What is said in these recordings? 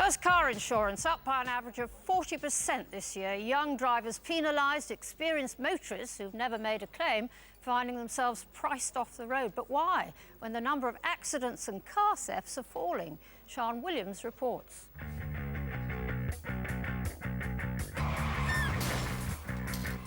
First car insurance up by an average of 40% this year. Young drivers penalised, experienced motorists who've never made a claim finding themselves priced off the road. But why, when the number of accidents and car thefts are falling? Sian Williams reports.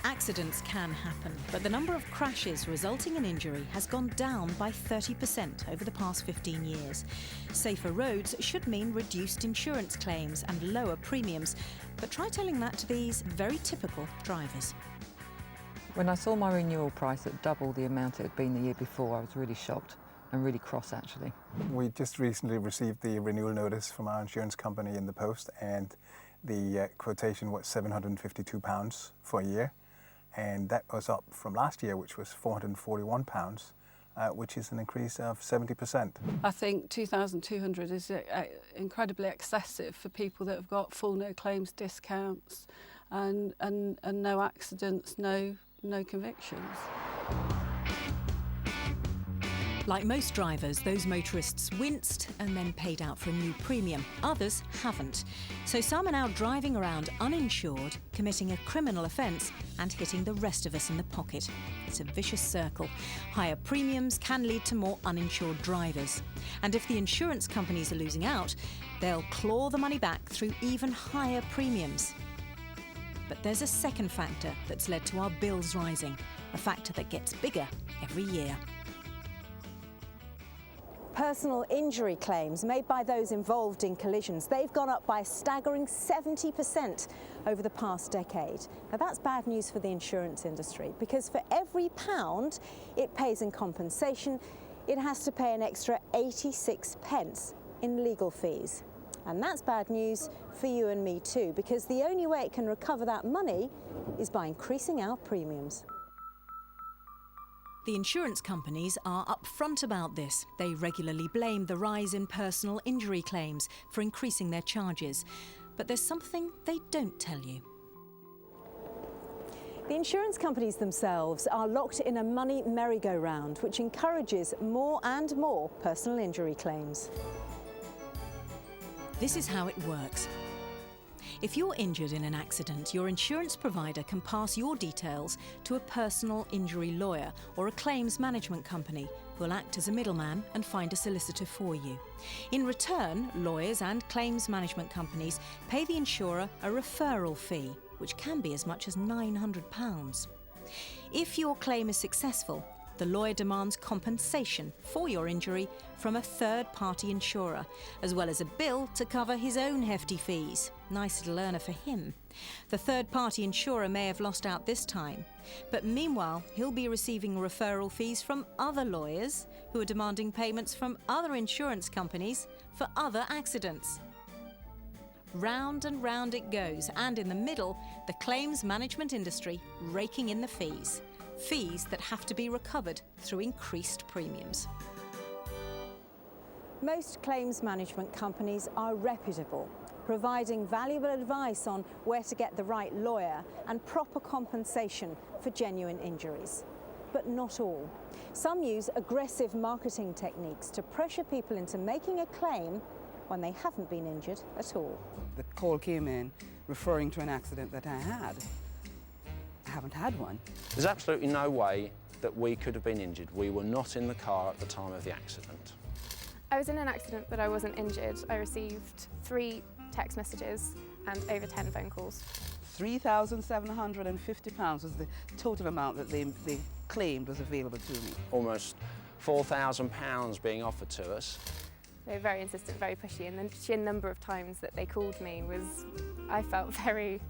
Accidents can happen, but the number of crashes resulting in injury has gone down by 30% over the past 15 years. Safer roads should mean reduced insurance claims and lower premiums, but try telling that to these very typical drivers. When I saw my renewal price at double the amount it had been the year before, I was really shocked and really cross, actually. We just recently received the renewal notice from our insurance company in the post, and the quotation was £752 for a year. And that was up from last year, which was £441, which is an increase of 70%. I think £2,200 is incredibly excessive for people that have got full no claims discounts and no accidents, no convictions. Like most drivers, those motorists winced and then paid out for a new premium. Others haven't. So some are now driving around uninsured, committing a criminal offence and hitting the rest of us in the pocket. It's a vicious circle. Higher premiums can lead to more uninsured drivers. And if the insurance companies are losing out, they'll claw the money back through even higher premiums. But there's a second factor that's led to our bills rising, a factor that gets bigger every year. Personal injury claims made by those involved in collisions, they've gone up by a staggering 70% over the past decade. Now that's bad news for the insurance industry, because for every pound it pays in compensation, it has to pay an extra 86 pence in legal fees. And that's bad news for you and me too, because the only way it can recover that money is by increasing our premiums. The insurance companies are upfront about this. They regularly blame the rise in personal injury claims for increasing their charges. But there's something they don't tell you. The insurance companies themselves are locked in a money merry-go-round, which encourages more and more personal injury claims. This is how it works. If you're injured in an accident, your insurance provider can pass your details to a personal injury lawyer or a claims management company who will act as a middleman and find a solicitor for you. In return, lawyers and claims management companies pay the insurer a referral fee, which can be as much as £900. If your claim is successful, the lawyer demands compensation for your injury from a third-party insurer, as well as a bill to cover his own hefty fees. Nice little earner for him. The third-party insurer may have lost out this time, but meanwhile he'll be receiving referral fees from other lawyers who are demanding payments from other insurance companies for other accidents. Round and round it goes, and in the middle, the claims management industry raking in the fees. Fees that have to be recovered through increased premiums. Most claims management companies are reputable, providing valuable advice on where to get the right lawyer and proper compensation for genuine injuries. But not all. Some use aggressive marketing techniques to pressure people into making a claim when they haven't been injured at all. The call came in referring to an accident that I had. I haven't had one. There's absolutely no way that we could have been injured. We were not in the car at the time of the accident. I was in an accident, but I wasn't injured. I received 3 text messages and over 10 phone calls. £3,750 was the total amount that they claimed was available to me. Almost £4,000 being offered to us. They were very insistent, very pushy, and the sheer number of times that they called me was, I felt very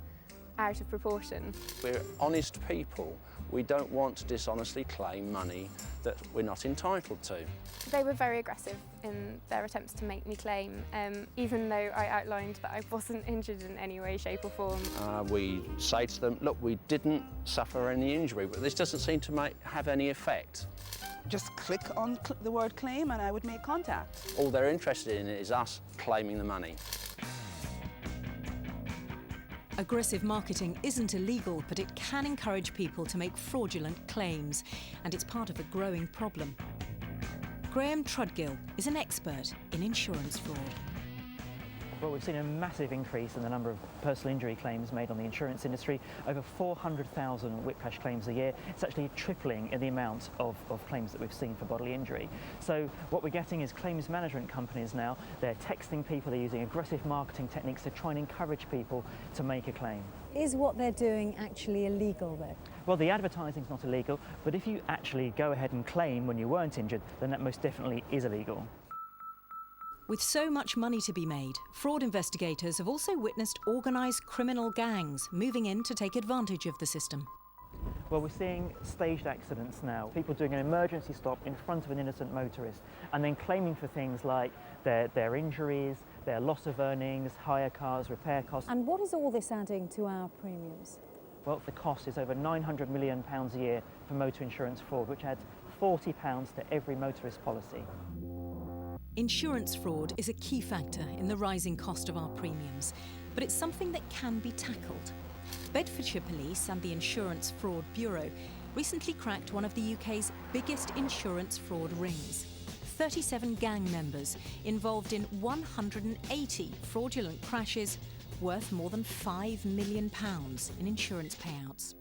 out of proportion. We're honest people. We don't want to dishonestly claim money that we're not entitled to. They were very aggressive in their attempts to make me claim, even though I outlined that I wasn't injured in any way, shape or form. We say to them, look, we didn't suffer any injury, but this doesn't seem to have any effect. Just click on the word claim and I would make contact. All they're interested in is us claiming the money. Aggressive marketing isn't illegal, but it can encourage people to make fraudulent claims, and it's part of a growing problem. Graham Trudgill is an expert in insurance fraud. Well, we've seen a massive increase in the number of personal injury claims made on the insurance industry. Over 400,000 whiplash claims a year. It's actually tripling in the amount of claims that we've seen for bodily injury. So what we're getting is claims management companies now. They're texting people, they're using aggressive marketing techniques to try and encourage people to make a claim. Is what they're doing actually illegal, though? Well, the advertising's not illegal, but if you actually go ahead and claim when you weren't injured, then that most definitely is illegal. With so much money to be made, fraud investigators have also witnessed organised criminal gangs moving in to take advantage of the system. Well, we're seeing staged accidents now. People doing an emergency stop in front of an innocent motorist and then claiming for things like their injuries, their loss of earnings, hire cars, repair costs. And what is all this adding to our premiums? Well, the cost is over £900 million a year for motor insurance fraud, which adds £40 to every motorist policy. Insurance fraud is a key factor in the rising cost of our premiums, but it's something that can be tackled. Bedfordshire Police and the Insurance Fraud Bureau recently cracked one of the UK's biggest insurance fraud rings. 37 gang members involved in 180 fraudulent crashes worth more than £5 million in insurance payouts.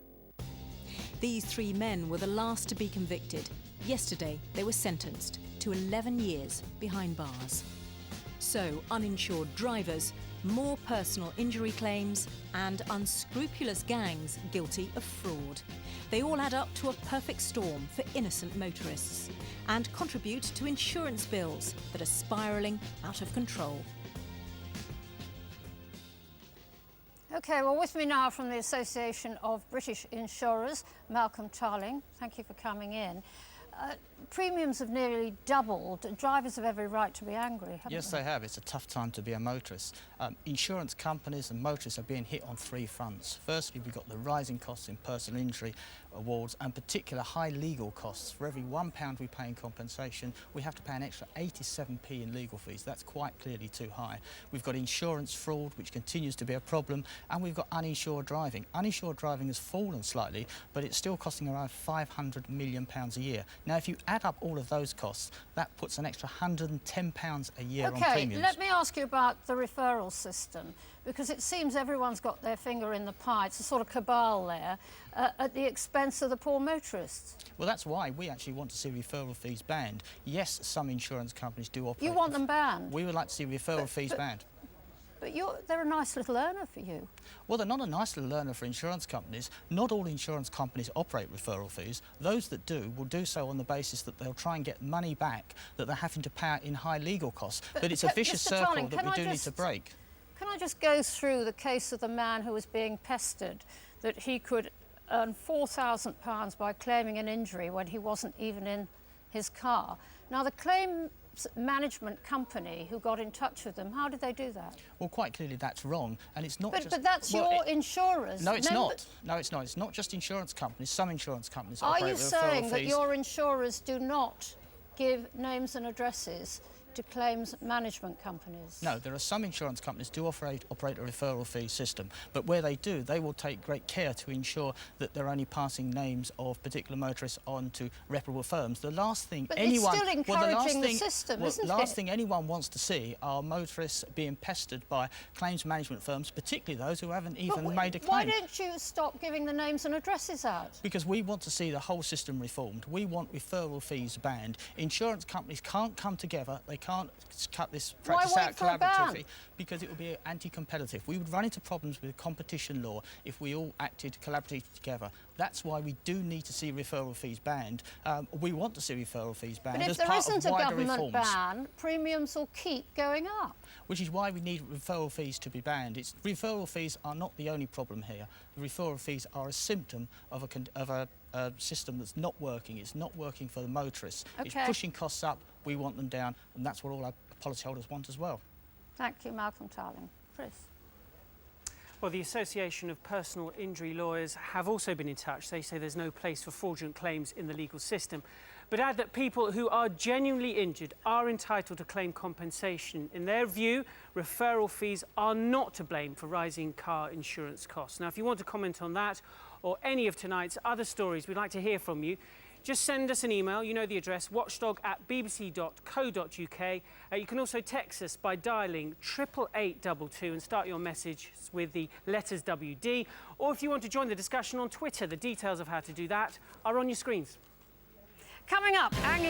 These 3 men were the last to be convicted. Yesterday, they were sentenced to 11 years behind bars. So, uninsured drivers, more personal injury claims, and unscrupulous gangs guilty of fraud. They all add up to a perfect storm for innocent motorists and contribute to insurance bills that are spiralling out of control. OK, well, with me now from the Association of British Insurers, Malcolm Tarling. Thank you for coming in. Premiums have nearly doubled. Drivers have every right to be angry, haven't Yes, they? they have. It's a tough time to be a motorist. Insurance companies and motorists are being hit on 3 fronts. Firstly, we've got the rising costs in personal injury awards and particular high legal costs. For every £1 we pay in compensation, we have to pay an extra 87p in legal fees. That's quite clearly too high. We've got insurance fraud, which continues to be a problem, and we've got uninsured driving. Uninsured driving has fallen slightly, but it's still costing around £500 million a year. Now, if you add up all of those costs, that puts an extra £110 a year on premiums. OK, let me ask you about the referral system, because it seems everyone's got their finger in the pie. It's a sort of cabal there, at the expense of the poor motorists. Well, that's why we actually want to see referral fees banned. Yes, some insurance companies do operate... You want them banned? We would like to see referral fees banned. But they're a nice little earner for you. Well, they're not a nice little earner for insurance companies. Not all insurance companies operate referral fees. Those that do will do so on the basis that they'll try and get money back that they're having to pay out in high legal costs. But it's a vicious circle that we do need to break. Can I just go through the case of the man who was being pestered, that he could earn £4,000 by claiming an injury when he wasn't even in his car? Now, the claims management company who got in touch with them, how did they do that? Well, quite clearly that's wrong, and it's not just... But that's your insurers. No, it's not. No, it's not. It's not just insurance companies. Some insurance companies operate with referral fees. Are you saying that your insurers do not give names and addresses to claims management companies? No, there are some insurance companies do operate a referral fee system, but where they do, they will take great care to ensure that they're only passing names of particular motorists on to reputable firms. The last thing anyone... But it's still encouraging the system, isn't it? The last thing anyone wants to see are motorists being pestered by claims management firms, particularly those who haven't even made a claim. Why don't you stop giving the names and addresses out? Because we want to see the whole system reformed. We want referral fees banned. Insurance companies can't come together. They can't cut this practice out collaboratively because it would be anti-competitive. We would run into problems with competition law if we all acted collaboratively together. That's why we do need to see referral fees banned. We want to see referral fees banned as part of wider reforms. But if there isn't a government ban, premiums will keep going up. Which is why we need referral fees to be banned. Referral fees are not the only problem here. The referral fees are a symptom of a system that's not working. It's not working for the motorists. Okay. It's pushing costs up. We want them down, and that's what all our policyholders want as well. Thank you, Malcolm Tarling. Chris. Well, the Association of Personal Injury Lawyers have also been in touch. They say there's no place for fraudulent claims in the legal system, but add that people who are genuinely injured are entitled to claim compensation. In their view, referral fees are not to blame for rising car insurance costs. Now, if you want to comment on that or any of tonight's other stories, we'd like to hear from you. just send us an email. You know the address, watchdog@bbc.co.uk. You can also text us by dialing 88822 and start your message with the letters WD. Or if you want to join the discussion on Twitter, the details of how to do that are on your screens. Coming up, Anglo